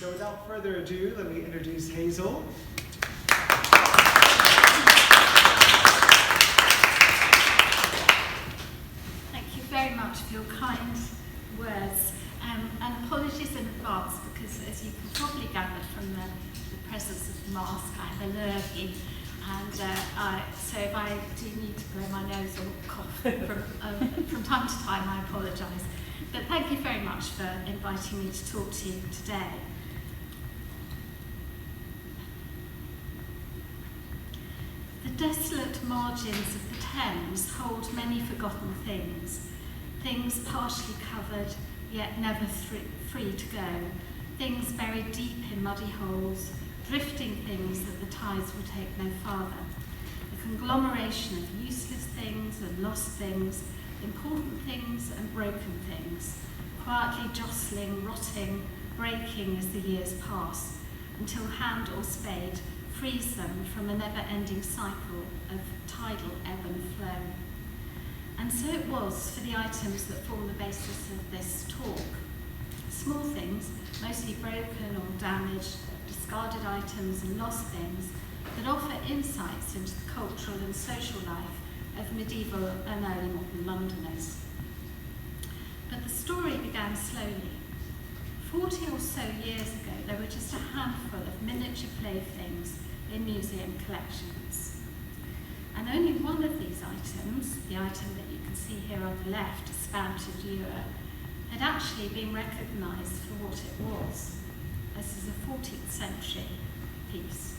So without further ado, let me introduce Hazel. Thank you very much for your kind words, and apologies in advance because, as you can probably gather from the presence of the mask, I have allergy, and so if I do need to blow my nose or cough from time to time, I apologise. But thank you very much for inviting me to talk to you today. The desolate margins of the Thames hold many forgotten things, things partially covered, yet never free to go, things buried deep in muddy holes, drifting things that the tides will take no farther, a conglomeration of useless things and lost things, important things and broken things, quietly jostling, rotting, breaking as the years pass, until hand or spade frees them from a never-ending cycle of tidal ebb and flow. And so it was for the items that form the basis of this talk. Small things, mostly broken or damaged, discarded items and lost things, that offer insights into the cultural and social life of medieval and early modern Londoners. But the story began slowly. 40 or so years ago, there were just a handful of miniature playthings in museum collections. And only one of these items, the item that you can see here on the left, a spouted ewer, had actually been recognised for what it was. This is a 14th century piece.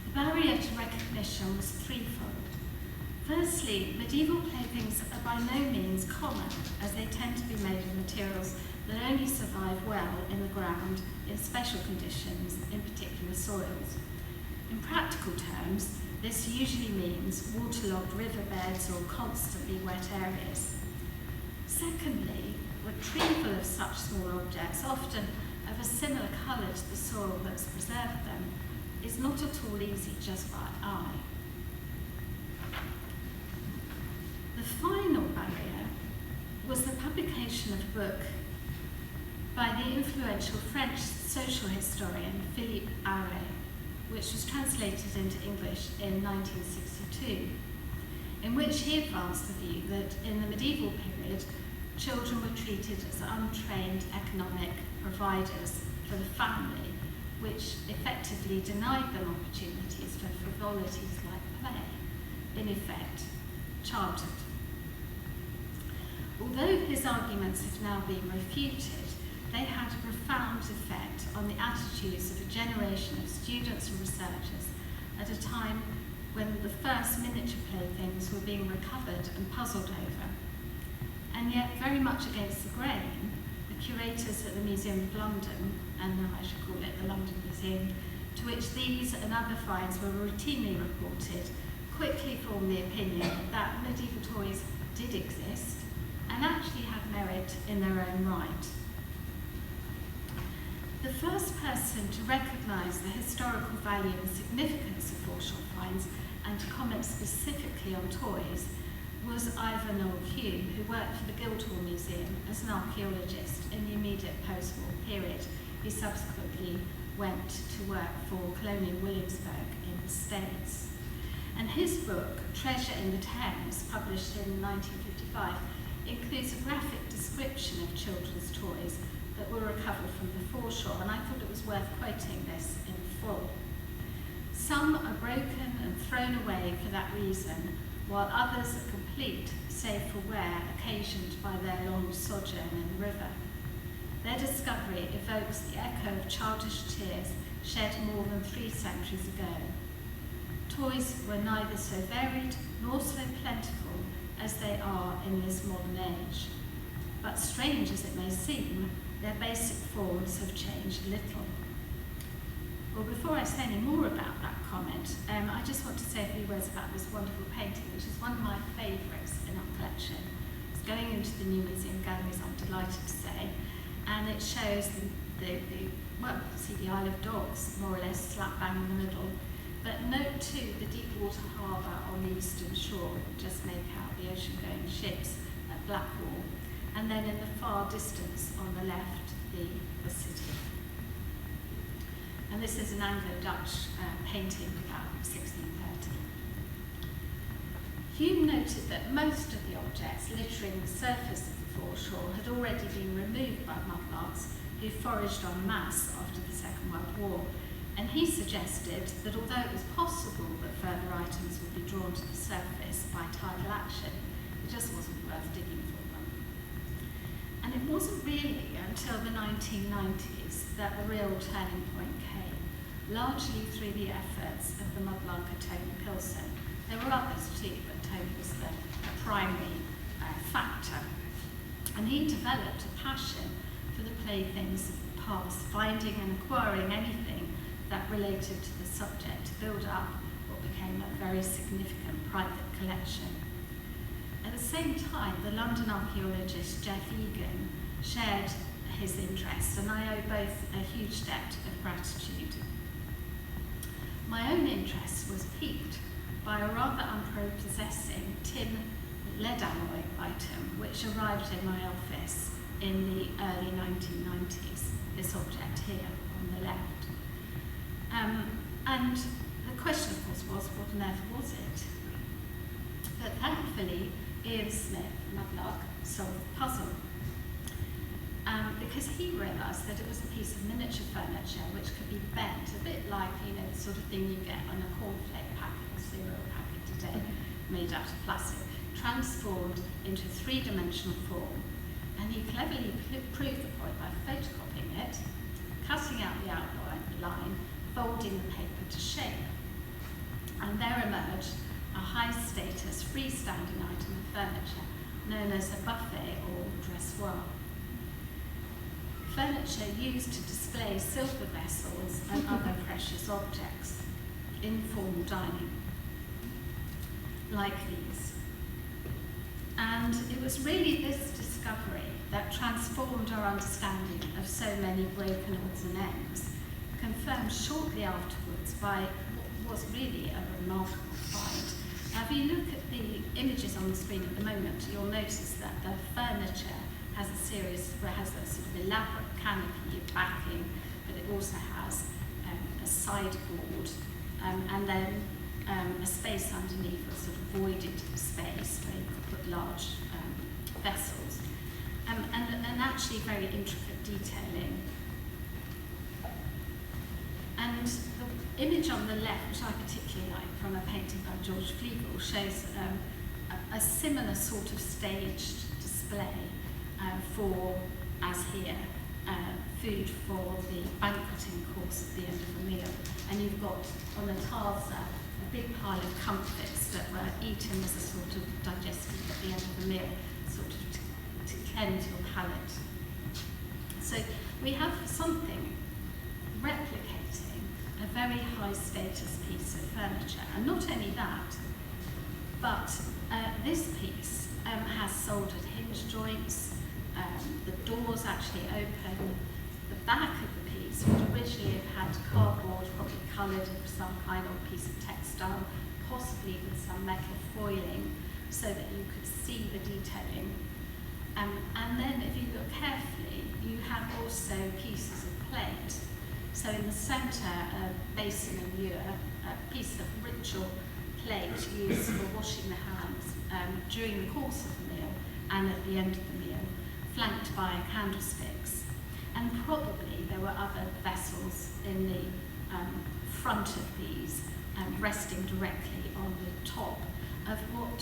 The barrier to recognition was threefold. Firstly, medieval playthings are by no means common, as they tend to be made of materials that only survive well in the ground in special conditions, in particular soils. In practical terms, this usually means waterlogged riverbeds or constantly wet areas. Secondly, retrieval of such small objects, often of a similar colour to the soil that's preserved them, is not at all easy just by eye. The final barrier was the publication of a book by the influential French social historian Philippe Auret, which was translated into English in 1962, in which he advanced the view that in the medieval period, children were treated as untrained economic providers for the family, which effectively denied them opportunities for frivolities like play, in effect, childhood. Although his arguments have now been refuted, they had a profound effect on the attitudes of a generation of students and researchers at a time when the first miniature playthings were being recovered and puzzled over. And yet, very much against the grain, the curators at the Museum of London, and now I should call it the London Museum, to which these and other finds were routinely reported, quickly formed the opinion that medieval toys did exist and actually had merit in their own right. The first person to recognise the historical value and significance of foreshore finds and to comment specifically on toys was Ivor Noel Hume, who worked for the Guildhall Museum as an archaeologist in the immediate post-war period. He subsequently went to work for Colonial Williamsburg in the States. And his book, Treasure in the Thames, published in 1955, includes a graphic description of children's toys that were recovered from the foreshore, and I thought it was worth quoting this in full. Some are broken and thrown away for that reason, while others are complete, save for wear occasioned by their long sojourn in the river. Their discovery evokes the echo of childish tears shed more than 3 centuries ago. Toys were neither so varied nor so plentiful as they are in this modern age. But strange as it may seem, their basic forms have changed little. Well, before I say any more about that comment, I just want to say a few words about this wonderful painting, which is one of my favourites in our collection. It's going into the new museum galleries, I'm delighted to say, and it shows well, see the Isle of Dogs, more or less slap bang in the middle. But note too the deep water harbour on the eastern shore, just make out the ocean-going ships at Blackwall. and then in the far distance on the left, the city. And this is an Anglo-Dutch painting about 1630. Hume noted that most of the objects littering the surface of the foreshore had already been removed by mudlarks who foraged en masse after the Second World War, and he suggested that although it was possible that further items would be drawn to the surface by tidal action, it just wasn't worth digging for them. And it wasn't really until the 1990s that the real turning point came, largely through the efforts of the mudlarker Tony Pilson. There were others too, but Tony was the primary factor. And he developed a passion for the playthings of the past, finding and acquiring anything that related to the subject to build up what became a very significant private collection. At the same time, the London archaeologist Jeff Egan shared his interest, and I owe both a huge debt of gratitude. My own interest was piqued by a rather unprepossessing tin lead alloy item which arrived in my office in the early 1990s, this object here on the left. And the question, of course, was what on earth was it? But thankfully, Ian Smith, Mudlark, solved the puzzle. Because he realised that it was a piece of miniature furniture which could be bent, a bit like, the sort of thing you get on a cornflake packet or cereal packet today, made out of plastic, transformed into a three-dimensional form. And he cleverly proved the point by photocopying it, cutting out the outline, folding the paper to shape. And there emerged a high-status freestanding item of furniture known as a buffet or dressoir. Furniture used to display silver vessels and other precious objects in formal dining, like these. And it was really this discovery that transformed our understanding of so many broken odds and ends, confirmed shortly afterwards by what was really a remarkable find. Now, if you look at the images on the screen at the moment, you'll notice that the furniture has a sort of elaborate canopy backing, but it also has a sideboard and then a space underneath, a sort of voided space where you could put large vessels, and actually very intricate detailing. And the image on the left, which I particularly like, from a painting by George Flegel, shows a similar sort of staged display for, as here, food for the banqueting course at the end of the meal. And you've got on the tarza a big pile of comfits that were eaten as a sort of digestive at the end of the meal, sort of to cleanse your palate. So we have something replicating a very high status piece of furniture. And not only that, but this piece has soldered hinge joints, the doors actually open, the back of the piece would originally have had cardboard, probably coloured with some kind of piece of textile, possibly with some metal foiling, so that you could see the detailing. And then if you look carefully, you have also pieces of plate. So in the centre, a basin and ewer, a piece of ritual plate used for washing the hands during the course of the meal and at the end of the meal, flanked by candlesticks. And probably there were other vessels in the front of these, resting directly on the top of what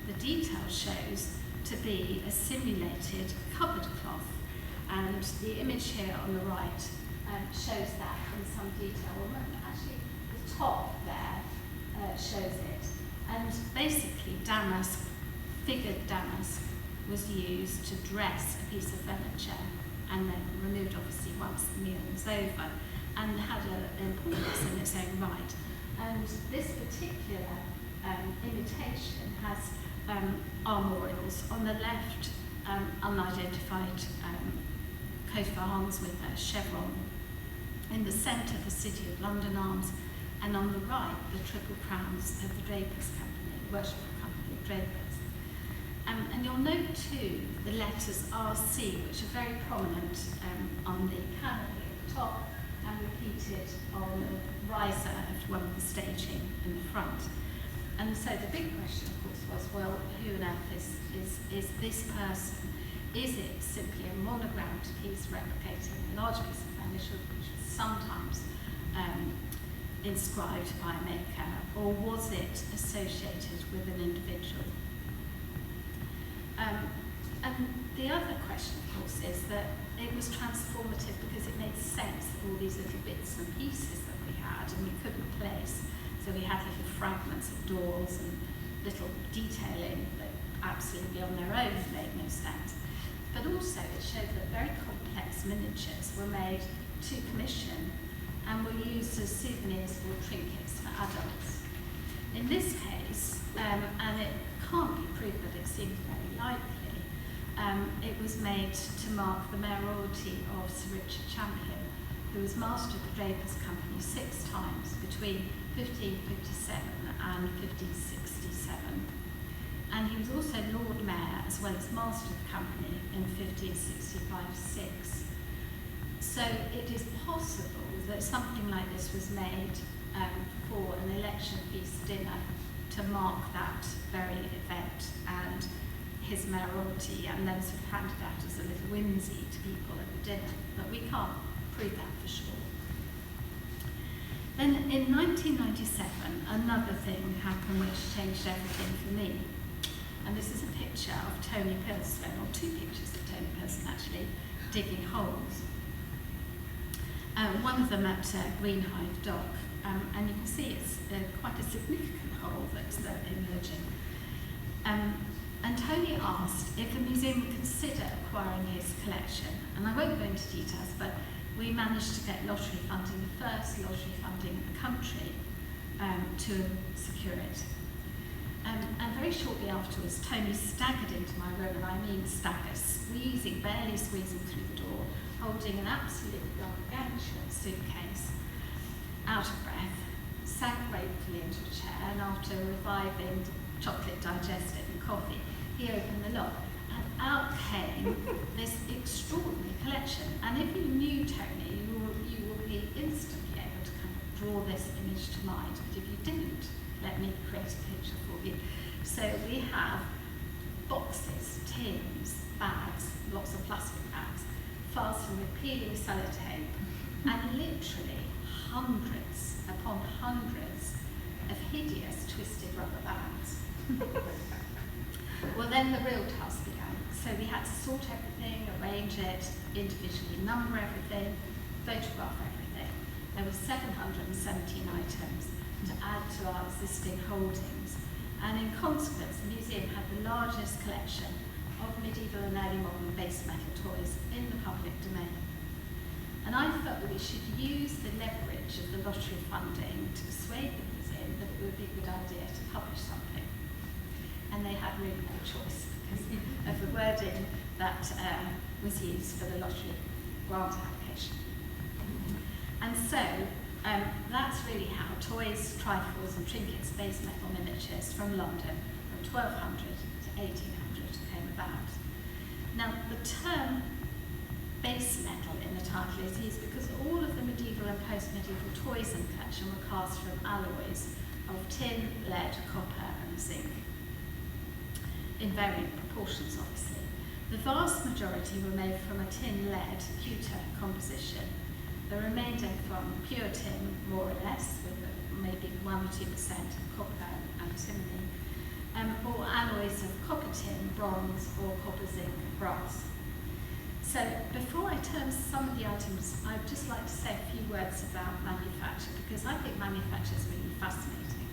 the detail shows to be a simulated cupboard cloth. And the image here on the right shows that in some detail. Well, actually, the top there shows it. And basically, damask, figured damask, was used to dress a piece of furniture and then removed, obviously, once the meal was over, and had an importance in its own right. And this particular imitation has armorials. On the left, unidentified coat of arms with a chevron. In the centre, the City of London arms, and on the right, the triple crowns of the Drapers Company, worshipful company of Drapers. And you'll note too the letters RC, which are very prominent on the canopy at the top and repeated on the riser of one of the staging in the front. And so the big question, of course, was, well, who on earth is this person? Is it simply a monogrammed piece replicating a large piece of furniture, which was sometimes inscribed by a maker, or was it associated with an individual? And the other question, of course, is that it was transformative because it made sense of all these little bits and pieces that we had and we couldn't place. So we had little fragments of doors and little detailing that absolutely on their own made no sense. But also it showed that very complex miniatures were made to commission and were used as souvenirs or trinkets for adults. In this case, and it can't be proved, but it seems very likely, it was made to mark the mayoralty of Sir Richard Champion, who was master of the Drapers' Company 6 times between 1557 and 1567. And he was also Lord Mayor as well as master of the company in 1565-6. So it is possible that something like this was made for an election feast dinner to mark that very event and his mayoralty, and then sort of handed out as a little whimsy to people at the dinner. But we can't prove that for sure. Then in 1997, another thing happened which changed everything for me. And this is a picture of Tony Pilson, or 2 pictures of Tony Pilson actually, digging holes. One of them at Greenhive Dock, and you can see it's quite a significant hole that's emerging. And Tony asked if the museum would consider acquiring his collection. And I won't go into details, but we managed to get lottery funding, the first lottery funding in the country, to secure it. And very shortly afterwards, Tony staggered into my room, and I mean staggered, barely squeezing through the door, holding an absolutely gargantuan suitcase, out of breath, sank gratefully into a chair, and after reviving chocolate digestive and coffee, he opened the lock, and out came this extraordinary collection. And if you knew Tony, you will be instantly able to kind of draw this image to mind. But if you didn't, let me create a picture for you. So we have boxes, tins, bags, lots of plastic bags, fastened with peeling sellotape, and literally hundreds upon hundreds of hideous twisted rubber bands. Well, then the real task began. So we had to sort everything, arrange it, individually number everything, photograph everything. There were 717 items to add to our existing holdings. And in consequence, the museum had the largest collection of medieval and early modern base metal toys in the public domain. And I felt that we should use the leverage of the lottery funding to persuade the museum that it would be a good idea to publish something. And they had really no choice because of the wording that was used for the lottery grant application. And so that's really how toys, trifles and trinkets, base metal miniatures from London from 1200 to 1800 came about. Now the term base metal in the title is used because all of the medieval and post-medieval toys in the collection were cast from alloys of tin, lead, copper and zinc, in varying proportions obviously. The vast majority were made from a tin-lead pewter composition, the remainder from pure tin, more or less, with maybe 1 or 2% of copper and antimony, or alloys of copper tin, bronze, or copper zinc brass. So before I turn to some of the items, I'd just like to say a few words about manufacture, because I think manufacture is really fascinating.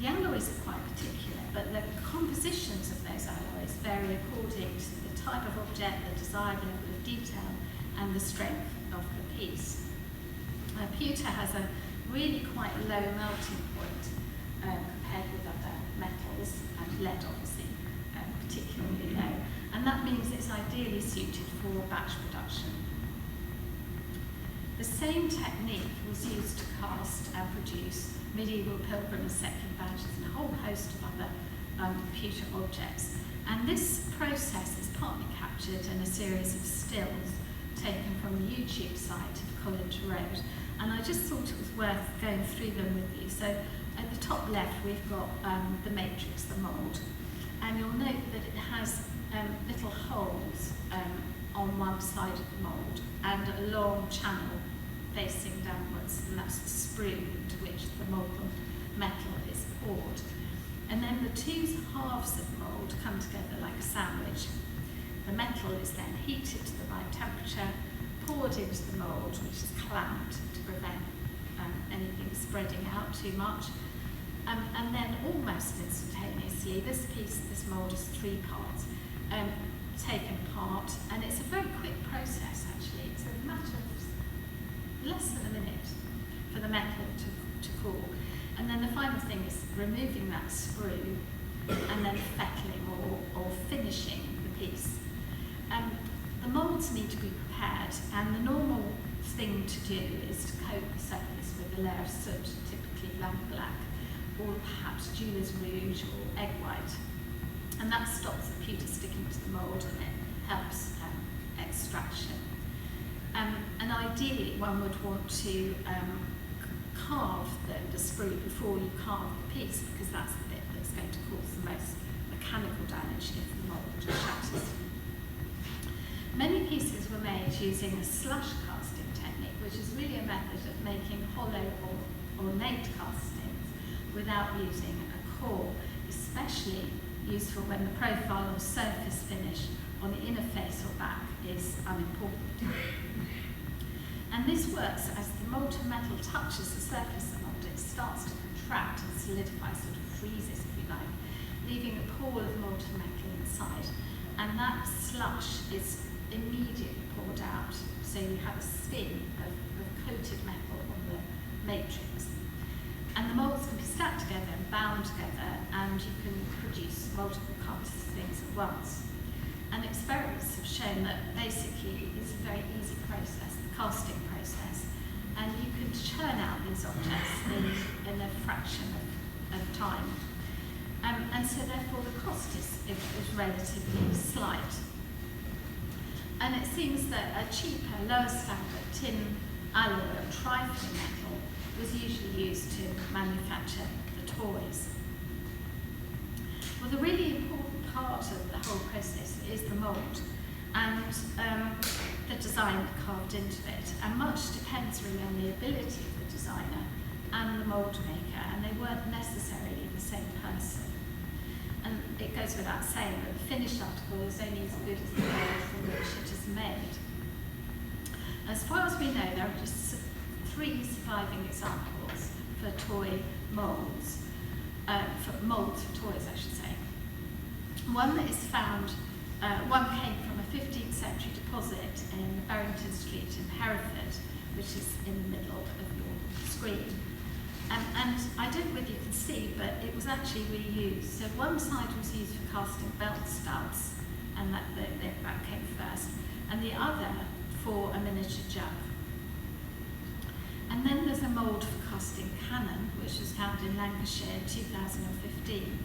The alloys are quite particular, but the compositions of those alloys vary according to the type of object, the desired level of detail, and the strength of the piece. Pewter has a really quite low melting point compared with other metals, and lead obviously particularly low, and that means it's ideally suited for batch production. The same technique was used to cast and produce medieval pilgrim and secular badges and a whole host of other pewter objects. And this process is partly captured in a series of stills taken from the YouTube site of College Road. And I just thought it was worth going through them with you. So at the top left, we've got the matrix, the mould. And you'll note that it has little holes on one side of the mould and a long channel facing downwards, and that's the sprue into which the molten metal is poured. And then the two halves of the mould come together like a sandwich. The metal is then heated to the right temperature, poured into the mould, which is clamped to prevent anything spreading out too much. And then almost instantaneously, this mould is 3 parts, taken apart, and it's a very quick process actually. It's a matter of less than a minute for the metal to cool. And then the final thing is removing that sprue and then fettling or finishing the piece. The moulds need to be prepared, and the normal thing to do is to coat the surface with a layer of soot, typically lamp black, or perhaps jeweler's rouge or egg white. And that stops the pewter sticking to the mould, and it helps extraction. And ideally, one would want to carve the sprue before you carve the piece, because that's the bit that's going to cause the most mechanical damage if the mould shatters. Many pieces were made using a slush casting technique, which is really a method of making hollow or ornate castings without using a core, especially useful when the profile or surface finish on the inner face or back is unimportant. And this works as the molten metal touches the surface of the mould. It starts to contract and solidify, sort of freezes if you like, leaving a pool of molten metal inside. And that slush is immediately poured out, so you have a spin of coated metal on the matrix. And the moulds can be stacked together and bound together, and you can produce multiple castings at once. And experiments have shown that basically it's a very easy process, the casting process, and you can churn out these objects in a fraction of time. And so therefore the cost is relatively slight. And it seems that a cheaper, lower standard tin alloy or trifling metal was usually used to manufacture the toys. Well, the really important part of the whole process is the mould and the design carved into it. And much depends really on the ability of the designer and the mould maker, and they weren't necessarily the same person. And it goes without saying that the finished article is only as good as the mould from which it is made. As far as we know, there are just 3 surviving examples for toy moulds, for moulds for toys, I should say. One that is found, one came from a 15th century deposit in Barrington Street in Hereford, which is in the middle of your screen. And I don't know whether you can see, but it was actually reused. So one side was used for casting belt studs, and that came first, and the other for a miniature jug. And then there's a mould for casting cannon, which was found in Lancashire in 2015.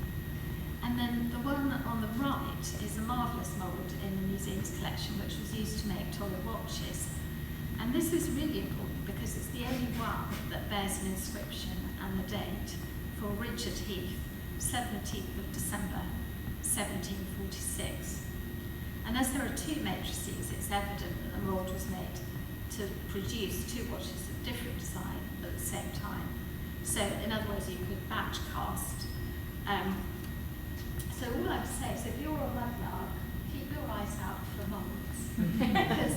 And then the one on the right is a marvellous mould in the museum's collection, which was used to make toy watches. And this is really important because it's the only one that bears an inscription and a date for Richard Heath, 17th of December, 1746. And as there are 2 matrices, it's evident that the mould was made to produce 2 watches of different design at the same time. So in other words, you could batch cast. So all I have to say is if you're a mudlark, keep your eyes out for moulds. Because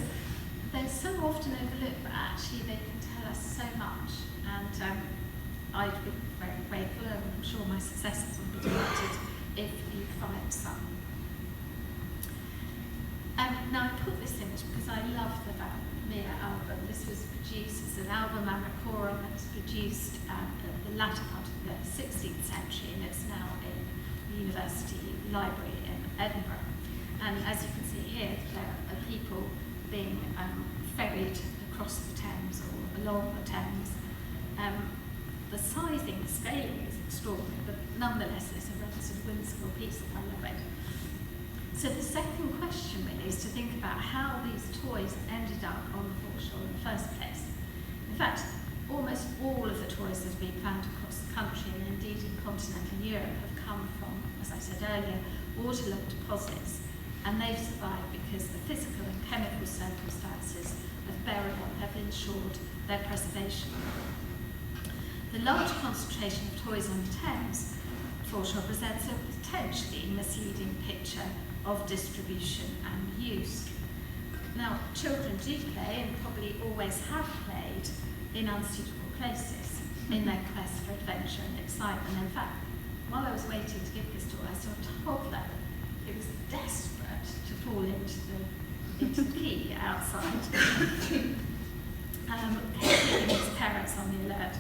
they're so often overlooked, but actually they can tell us so much. And I'd be very grateful, and I'm sure my successors will be delighted if you find some. Now I put this image because I love the Van Meer album. This was produced as an album amacorum that was produced at the latter part of the 16th century, and it's now in the University Library in Edinburgh. And as you can see here, there are people being ferried across the Thames or along the Thames. The sizing, the scaling is extraordinary, but nonetheless it's a rather sort of whimsical piece, I love it. So the second question really is to think about how these toys ended up on the foreshore in the first place. In fact, almost all of the toys that have been found across the country, and indeed in continental Europe, have come from, as I said earlier, waterlogged deposits, and they've survived because the physical and chemical circumstances of burial have ensured their preservation. The large concentration of toys on the Thames foreshore presents a potentially misleading picture of distribution and use. Now, children do play, and probably always have played, in unsuitable places in their quest for adventure and excitement. In fact, while I was waiting to give this talk, I saw a toddler who was desperate to fall into the quay outside, keeping his parents on the alert.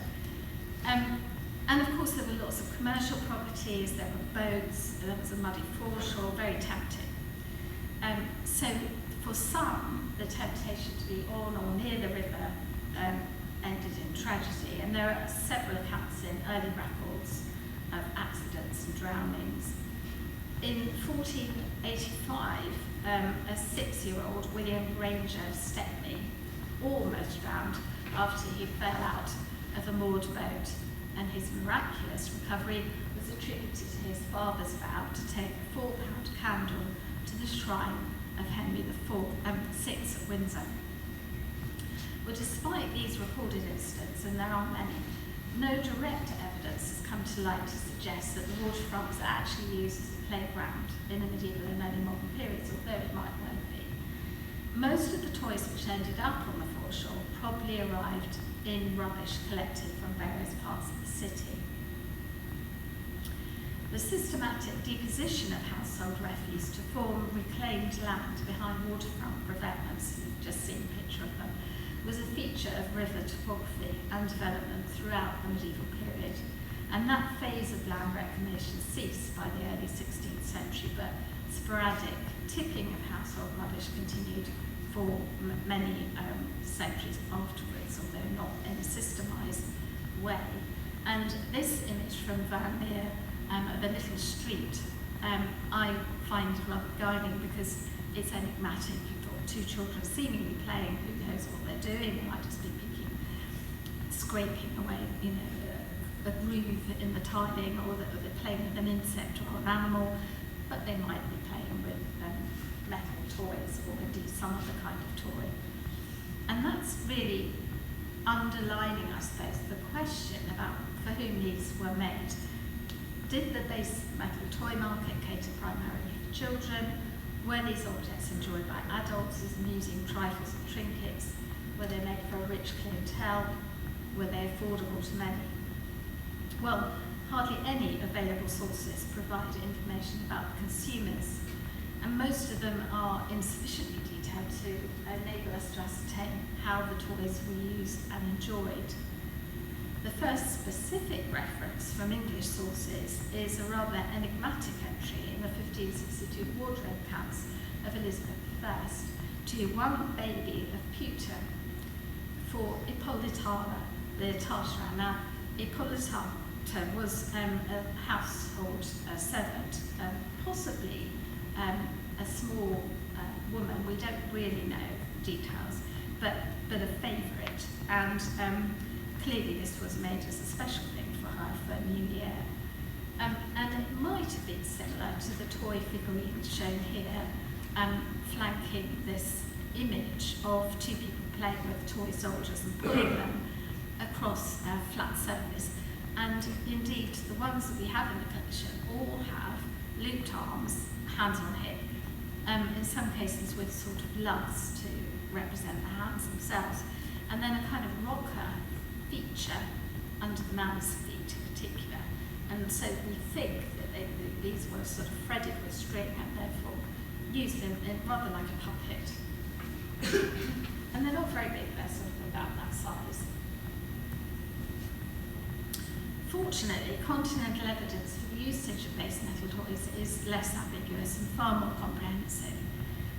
And of course there were lots of commercial properties, there were boats, there was a muddy foreshore, very tempting. So for some, the temptation to be on or near the river ended in tragedy, and there are several accounts in early records of accidents and drownings. In 1485, a 6-year-old William Granger of Stepney almost drowned after he fell out of a moored boat, and his miraculous recovery was attributed to his father's vow to take a £4 candle to the shrine of Henry VI at Windsor. Well, despite these reported incidents, and there are many, no direct evidence has come to light to suggest that the waterfront was actually used as a playground in the medieval and early modern periods, although it might well be. Most of the toys which ended up on the foreshore probably arrived in rubbish collected from various parts of the city. The systematic deposition of household refuse to form reclaimed land behind waterfront revetments, you've just seen a picture of them, was a feature of river topography and development throughout the medieval period. And that phase of land reclamation ceased by the early 16th century, but sporadic tipping of household rubbish continued for many centuries afterwards, although not in a systemised way. And this image from Van Meer of a little street I find rather guiding because it's enigmatic. You've got two children seemingly playing, who knows what they're doing, they might just be scraping away, a groove in the tiling, or they're playing with an insect or an animal, but they might be playing with metal toys or indeed some other kind of toy. And that's really underlining, I suppose, the question about for whom these were made. Did the base metal toy market cater primarily for children? Were these objects enjoyed by adults as amusing trifles and trinkets? Were they made for a rich clientele? Were they affordable to many? Well, hardly any available sources provide information about consumers, and most of them are insufficiently detailed to enable us to ascertain how the toys were used and enjoyed. The first specific reference from English sources is a rather enigmatic entry in the 1562 wardrobe accounts of Elizabeth I to one baby of pewter for Ippolitata, the Tartarin. Now, Ippolitata was a household servant, possibly a small woman. We don't really know details, but a favourite. And clearly this was made as a special thing for her for New Year. And it might have been similar to the toy figurines shown here, flanking this image of two people playing with toy soldiers and pulling them across a flat surface. And indeed, the ones that we have in the collection all have looped arms, hands on hip, in some cases with sort of lugs to represent the hands themselves, and then a kind of rocker feature under the man's feet in particular. And so we think that these were sort of threaded with string and therefore used in rather like a puppet. And they're not very big, they're sort of about that size. Fortunately, continental evidence for the usage of base metal toys is less ambiguous and far more comprehensive.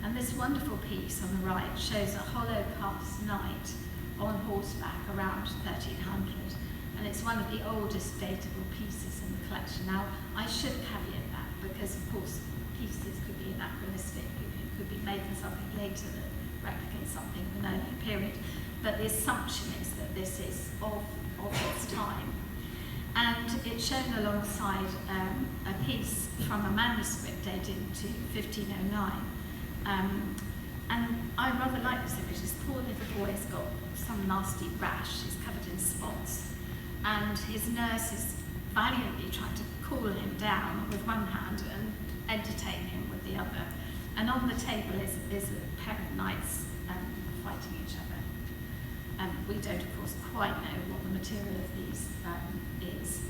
And this wonderful piece on the right shows a hollow cast knight on horseback around 1300, and it's one of the oldest datable pieces in the collection. Now, I should caveat that because, of course, pieces could be anachronistic, it could be made for something later that replicates something of an earlier period. But the assumption is that this is of its time. And it's shown alongside a piece from a manuscript dated to 1509. And I rather like this image. This poor little boy's got some nasty rash, he's covered in spots, and his nurse is valiantly trying to cool him down with one hand and entertain him with the other. And on the table is a pair of knights fighting each other. We don't, of course, quite know what the material of these is.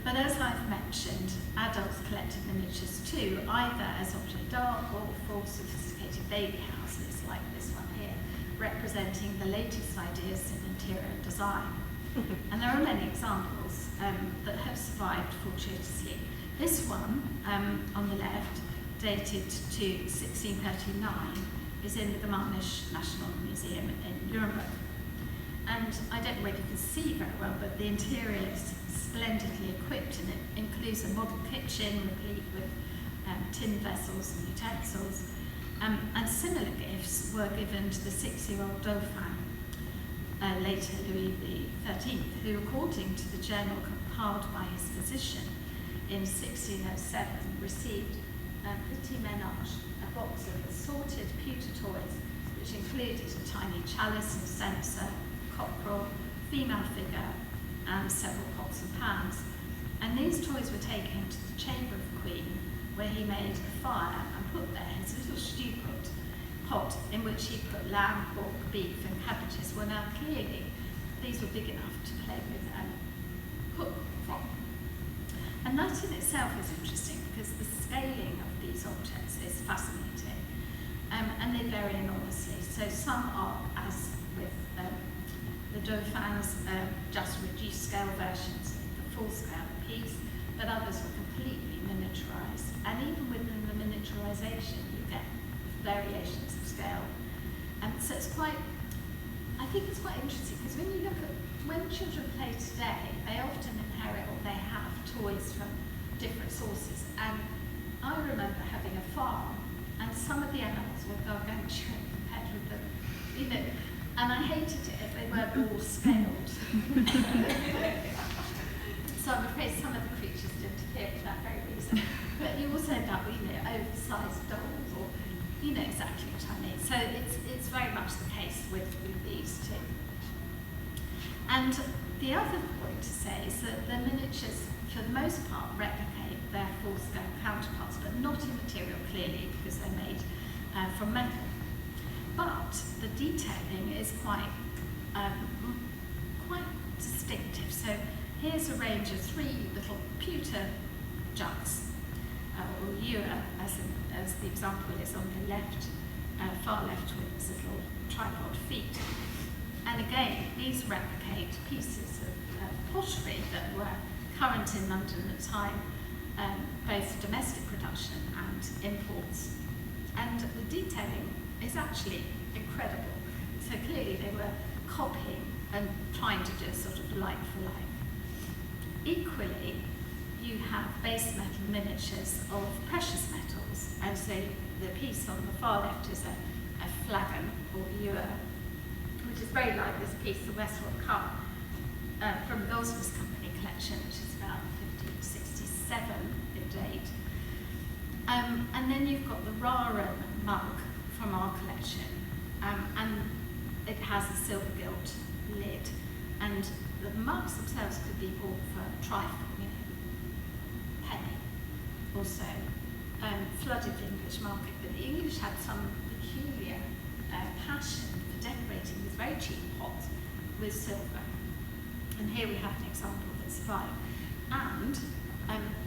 But as I've mentioned, adults collected miniatures too, either as objet d'art or for sophisticated baby houses, like this one here, representing the latest ideas in interior design. And there are many examples that have survived fortuitously. This one, on the left, dated to 1639, is in the Germanische National Museum in Nuremberg. And I don't know whether you can see very well, but the interior is splendidly equipped, and it includes a model kitchen replete with tin vessels and utensils. And similar gifts were given to the 6-year-old Dauphin, later Louis XIII, who, according to the journal compiled by his physician in 1607, received a petit ménage, a box of assorted pewter toys, which included a tiny chalice and censer, cockerel, female figure, and several pots and pans. And these toys were taken to the chamber of the Queen, where he made a fire and put there his little stew pot in which he put lamb, pork, beef, and cabbages. Well, now clearly these were big enough to play with and cook from. And that in itself is interesting because the scaling of these objects is fascinating, and they vary enormously. So some are, as with the Dauphins, just reduced scale versions of the full scale piece, but others were completely miniaturized. And even within the miniaturization, you get variations of scale. And so it's quite, I think it's quite interesting because when you look at, when children play today, they often inherit or they have toys from different sources. And I remember having a farm, and some of the animals were gargantuan compared with them, you know, and I hated it if they weren't all scaled. So I'm afraid some of the creatures didn't appear for that very reason. But you also end up with, you know, oversized dolls, or you know exactly what I mean. So it's very much the case with these two. And the other point to say is that the miniatures, for the most part, replicate their full-scale counterparts, but not in material, clearly, because they're made from metal. But the detailing is quite distinctive. So here's a range of 3 little pewter jugs, or ewer, as the example is on the left, far left with its little tripod feet. And again, these replicate pieces of pottery that were current in London at the time, both domestic production and imports. And the detailing is actually incredible. So clearly they were copying and trying to do a sort of like for like. Equally, you have base metal miniatures of precious metals, and so the piece on the far left is a flagon or ewer, which is very like this piece, the Westward Cup, from the Goldsmiths Company collection, which is about 1567 in date. And then you've got the Raren mug from our collection, and it has a silver gilt lid, and the mugs themselves could be bought for a trifle, you know, penny or so. Flooded the English market, but the English had some peculiar passion for decorating these very cheap pots with silver. And here we have an example that survived. And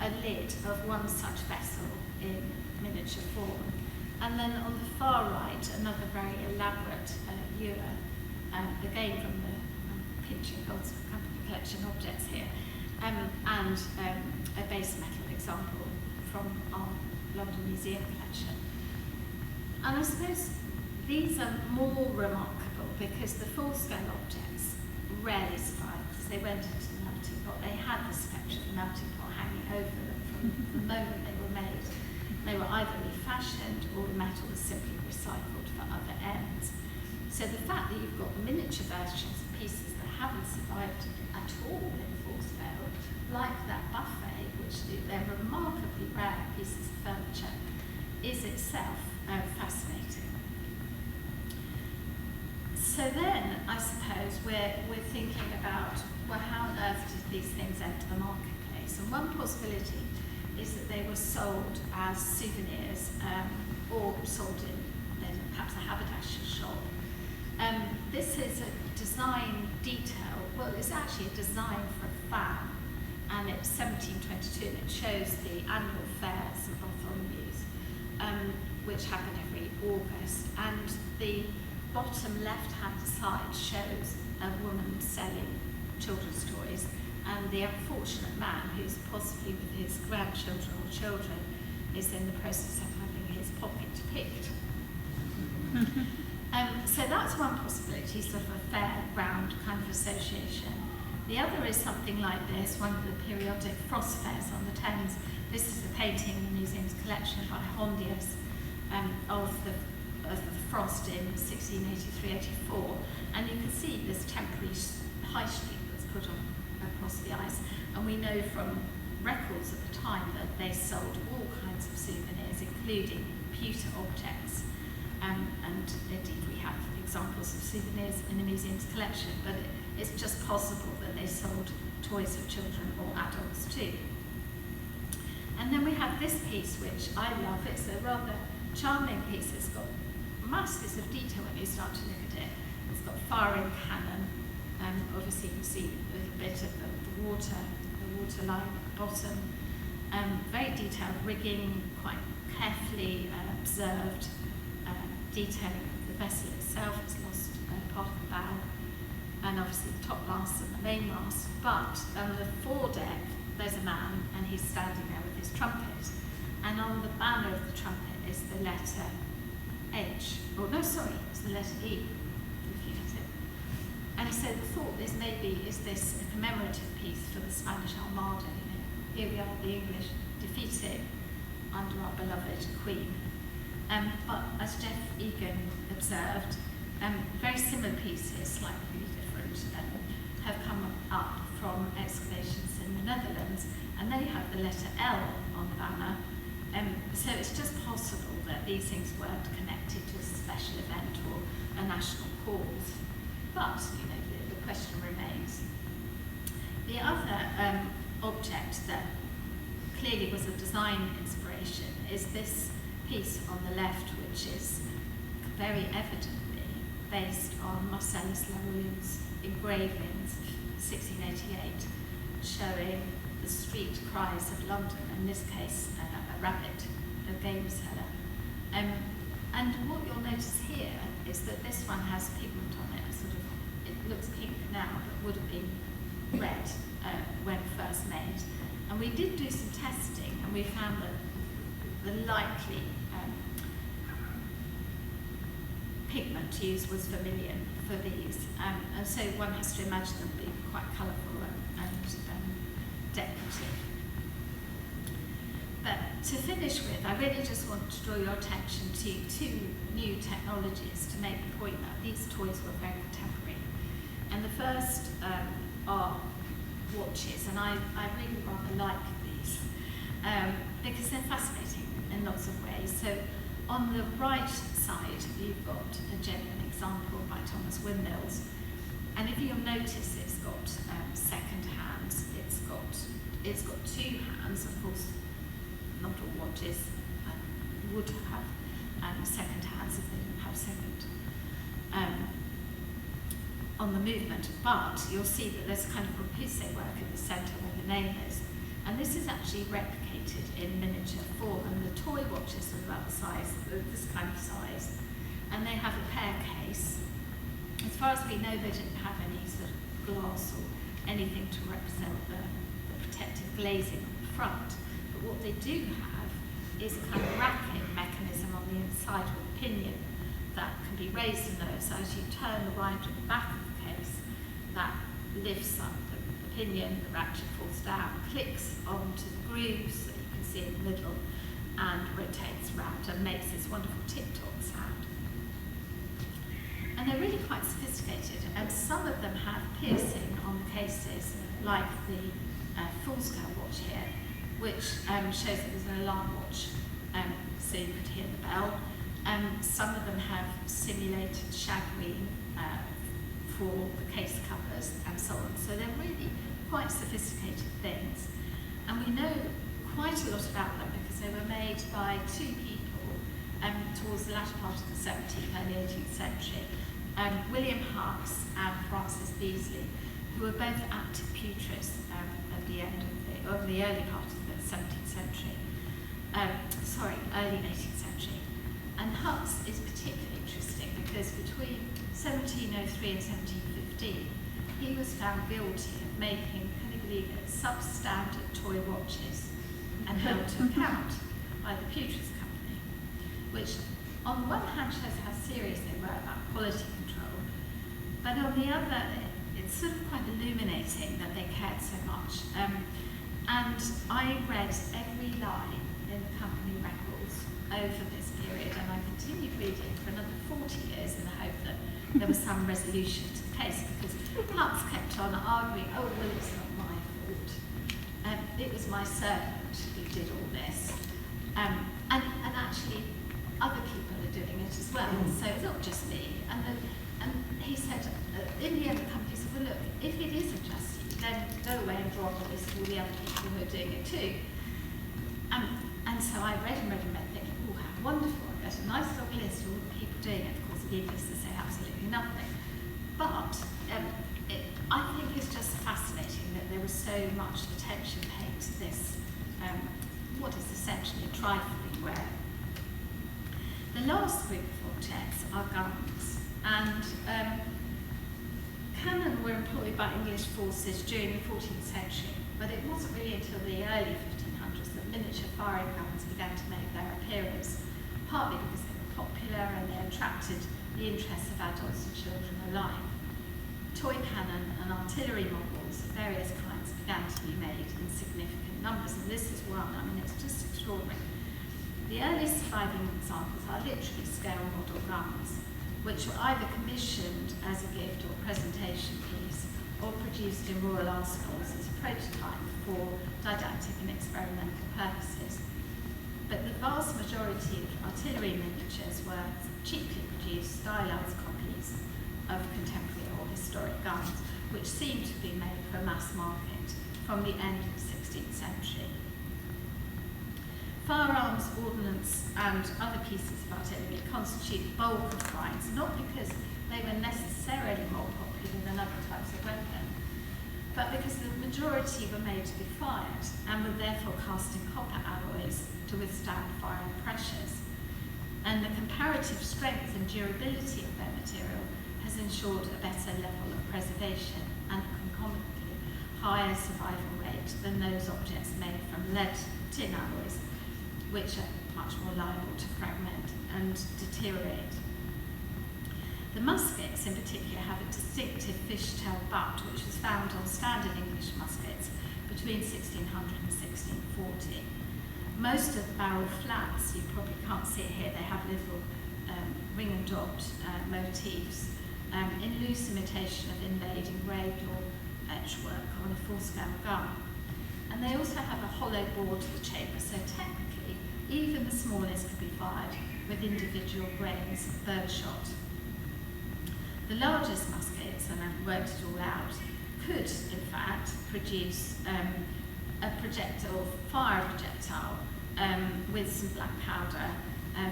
a lid of one such vessel in miniature form. And then on the far right, another very elaborate ewer, again from the Pinching Goldsmith Company collection objects here, and a base metal example from our London Museum collection. And I suppose these are more remarkable because the full-scale objects rarely survive because they went into the melting pot. They had the spectre of the melting pot hanging over them from the moment they were made. They were either refashioned or the metal was simply recycled for other ends. So the fact that you've got miniature versions of pieces that haven't survived at all in forced sale, like that buffet, which they're remarkably rare pieces of furniture, is itself fascinating. So then, I suppose, we're thinking about, well, how on earth did these things enter the marketplace? And one possibility is that they were sold as souvenirs or sold in perhaps a haberdasher's shop. This is a design detail, well, it's actually a design for a fan, and it's 1722, and it shows the annual fairs of Bartholomew's, which happen every August. And the bottom left-hand side shows a woman selling children's toys, and the unfortunate man, who's possibly with his grandchildren or children, is in the process of having his pocket picked. So that's one possibility, sort of a fair, round kind of association. The other is something like this, one of the periodic frost fairs on the Thames. This is a painting in the museum's collection by Hondius of the frost in 1683-84, and you can see this temporary high street that's put on across the ice, and we know from records at the time that they sold all kinds of souvenirs, including pewter objects, and indeed we have examples of souvenirs in the museum's collection, but it's just possible that they sold toys for children or adults too. And then we have this piece, which I love. It's a rather charming piece. It's got masses of detail when you start to look at it. It's got firing cannon, and obviously you can see a little bit of the water line at the bottom. Very detailed rigging, quite carefully observed. Detailing of the vessel itself has lost part of the bow, and obviously the top mast and the main mast. But on the foredeck, there's a man, and he's standing there with his trumpet. And on the banner of the trumpet is the letter H. Oh no, sorry, it's the letter E. Looking at it. And so the thought is maybe is this a commemorative piece for the Spanish Armada? You know, here we are, the English defeated under our beloved Queen. But as Jeff Egan observed, very similar pieces, slightly different, have come up from excavations in the Netherlands, and they have the letter L on the banner. So it's just possible that these things weren't connected to a special event or a national cause. But you know, the question remains. The other object that clearly was a design inspiration is this piece on the left, which is very evidently based on Marcellus Laroux's engravings of 1688, showing the street cries of London, in this case a rabbit, a game seller. And what you'll notice here is that this one has pigment on it, sort of, it looks pink now, but would have been red when first made. And we did do some testing, and we found that the likely pigment used was vermilion for these, and so one has to imagine them being quite colourful and decorative. But to finish with, I really just want to draw your attention to two new technologies to make the point that these toys were very contemporary. And the first are watches, and I really rather like these because they're fascinating in lots of ways. So on the right side, you've got a genuine example by Thomas Windmills, and if you'll notice, it's got second hands. It's got two hands, of course. Not all watches would have second hands if they didn't have second on the movement, but you'll see that there's kind of repoussé work in the centre where the name is, and this is actually replicated in miniature form, and the toy watches are about the size, this kind of size, and they have a pear case. As far as we know, they didn't have any sort of glass or anything to represent the protective glazing on the front, but what they do have is a kind of racking mechanism on the inside with a pinion that can be raised and lowered, so as you turn the wind at the back of the case, that lifts up the pinion, the ratchet falls down, clicks onto the grooves that you can see in the middle, and rotates around and makes this wonderful tick-tock sound. And they're really quite sophisticated, and some of them have piercing on the cases, like the full-scale watch here, which shows that there's an alarm watch, so you could hear the bell. Some of them have simulated shagreen for the case covers and so on. So they're really quite sophisticated things. And we know quite a lot about them because they were made by two people towards the latter part of the 17th, early 18th century, William Hucks and Francis Beasley, who were both active pewterists at the end of the early part of the 17th century. Early 18th century. And Hucks is particularly interesting because between 1703 and 1715, he was found guilty of making, can you believe it, substandard toy watches and held to account by the Pewterist Company, which on the one hand shows how serious they were about quality control, but on the other, it's sort of quite illuminating that they cared so much. And I read every line in the company records over this period, and I continued reading for another 40 years in the hope that there was some resolution to the case, because Hucks kept on arguing, oh, well, it's not my fault. It was my servant who did all this. And actually, other people are doing it as well, so it's not just me. And he said, in the end, the company said, well, look, if it isn't just you, then go away and draw on the list of all the other people who are doing it too. And so I read and thinking, oh, how wonderful, I've got a nice long list of all the people doing it. Of course, needless to say, absolutely nothing. But I think it's just fascinating that there was so much attention paid to this, what is essentially a trifling wear. The last group of objects are guns, and cannon were employed by English forces during the 14th century, but it wasn't really until the early 1500s that miniature firing guns began to make their appearance, partly because they were popular and they attracted the interests of adults and children alike. Toy cannon and artillery models of various kinds began to be made in significant numbers, and this is one, I mean, it's just extraordinary. The earliest surviving examples are literally scale model guns, which were either commissioned as a gift or presentation piece, or produced in royal arsenals as a prototype for didactic and experimental purposes. But the vast majority of artillery miniatures were cheaply produced, stylized copies of contemporary or historic guns, which seem to be made for a mass market from the end of the 16th century. Firearms, ordnance, and other pieces of artillery constitute the bulk of finds, not because they were necessarily more popular than other types of weapon, but because the majority were made to be fired and were therefore cast in copper alloys to withstand fire and pressures. And the comparative strength and durability of their material has ensured a better level of preservation and concomitantly higher survival rate than those objects made from lead tin alloys, which are much more liable to fragment and deteriorate. The muskets in particular have a distinctive fishtail butt, which was found on standard English muskets between 1600 and 1640. Most of the barrel flaps, you probably can't see it here, they have little ring and dot motifs in loose imitation of inlaid, engraved or etchwork on a full-scale gun. And they also have a hollow bore to the chamber, so technically even the smallest could be fired with individual grains of birdshot. The largest muskets, and I've worked it all out, could in fact produce a projectile, fire projectile with some black powder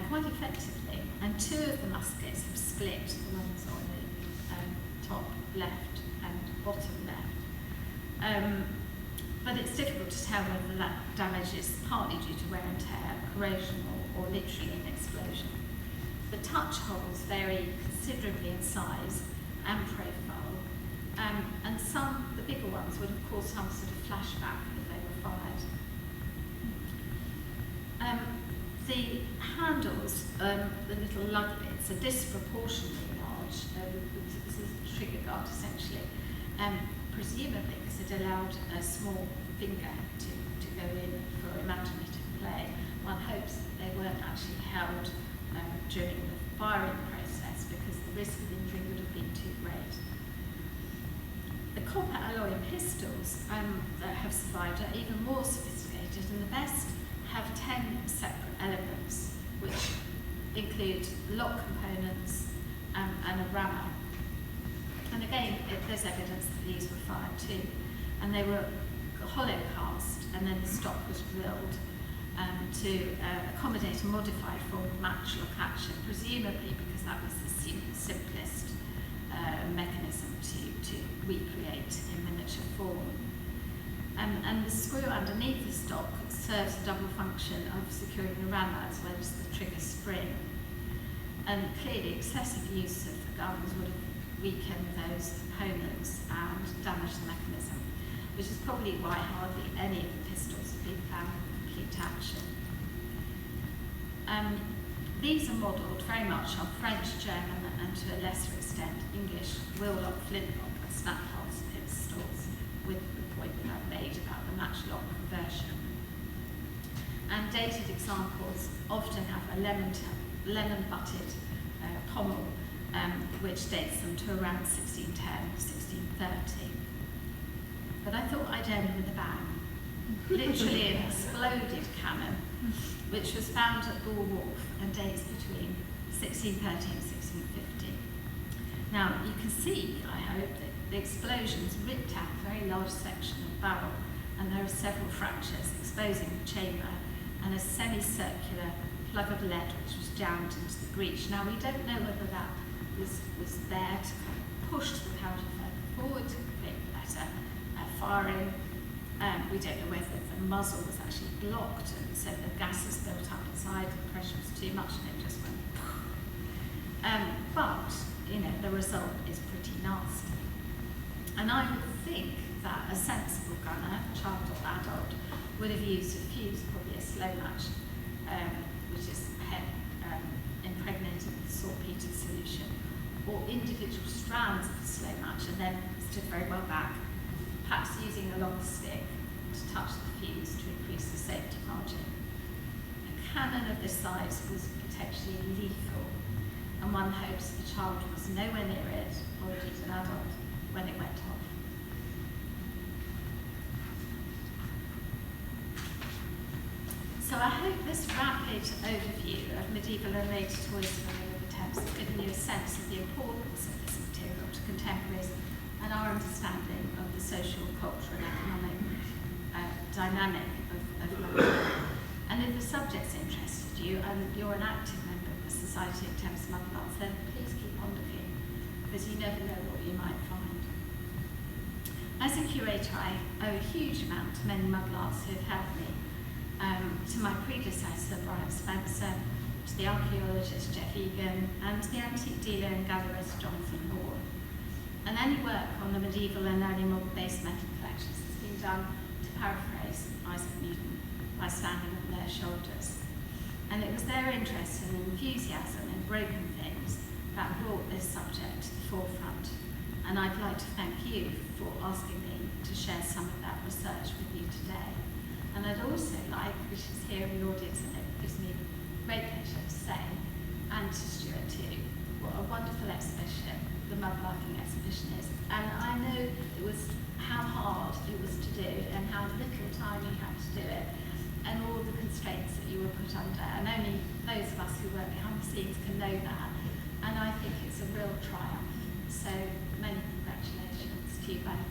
quite effectively. And two of the muskets have split, the ones on the top left and bottom left. But it's difficult to tell whether that damage is partly due to wear and tear, corrosion, or literally an explosion. The touch holes vary considerably in size and profile, and some, the bigger ones, would have caused some sort of flashback if they were fired. The handles, the little lug bits, are disproportionately large. This is a trigger guard essentially, presumably because it allowed a small finger to go in for imaginative play. One hopes that they weren't actually held during the firing process because the risk of injury would have been too great. The copper alloy pistols that have survived are even more sophisticated, and the best have 10 separate elements, which include lock components and a rammer. And again, there's evidence that these were fired too. And they were hollow cast, and then the stock was drilled to accommodate a modified form of matchlock action, presumably because that was the simplest mechanism to recreate in miniature form. And the screw underneath the stock serves a double function of securing the rammer as well as the trigger spring. And clearly excessive use of the guns would have weakened those components and damaged the mechanism, which is probably why hardly any of the pistols have been found with complete action. These are modelled very much on French, German, and to a lesser extent English wheel-lock, flintlock and snap-pulse pistols, with the point that I've made about the matchlock conversion. And dated examples often have a lemon-butted pommel, which dates them to around 1610, 1630. But I thought I'd end with a bang. Literally an exploded cannon, which was found at Bull Wharf and dates between 1630 and 1650. Now, you can see, I hope, that the explosions ripped out a very large section of barrel, and there are several fractures exposing the chamber and a semicircular plug of lead which was jammed into the breech. Now, we don't know whether that was there to kind of push the powder further forward to create better firing. We don't know whether the muzzle was actually blocked, and so the gases built up inside, the pressure was too much, and it just went. But the result is pretty nasty. And I would think that a sensible gunner, child or adult, would have used a fuse, probably a slow match, which is impregnated with saltpeter solution, or individual strands of the slow match, and then stood very well back, perhaps using a long stick to touch the fuse to increase the safety margin. A cannon of this size was potentially lethal, and one hopes the child was nowhere near it, or indeed an adult, when it went off. So I hope this rapid overview of medieval and later toys from the River Thames has given you a sense of the importance of this material to contemporaries and our understanding of the social, cultural and economic dynamic of mudlarking. And if the subject's interested you and you're an active member of the Society of Thames Mudlarks, then please keep on looking, because you never know what you might find. As a curator, I owe a huge amount to many mudlarks who have helped me, to my predecessor, Brian Spencer, to the archaeologist, Jeff Egan, and to the antique dealer and gallerist, Jonathan Hall. And any work on the medieval and early modern base metal collections has been done, to paraphrase Isaac Newton, by standing on their shoulders. And it was their interest and enthusiasm in broken things that brought this subject to the forefront. And I'd like to thank you for asking me to share some of that research with you today. And I'd also like, which is here in the audience, and it gives me great pleasure to say, and to Stuart too, what a wonderful exhibition the Mudlarking exhibition is. And I know it was how hard it was to do and how little time you had to do it, and all the constraints that you were put under. And only those of us who work behind the scenes can know that. And I think it's a real triumph. So many congratulations to you both.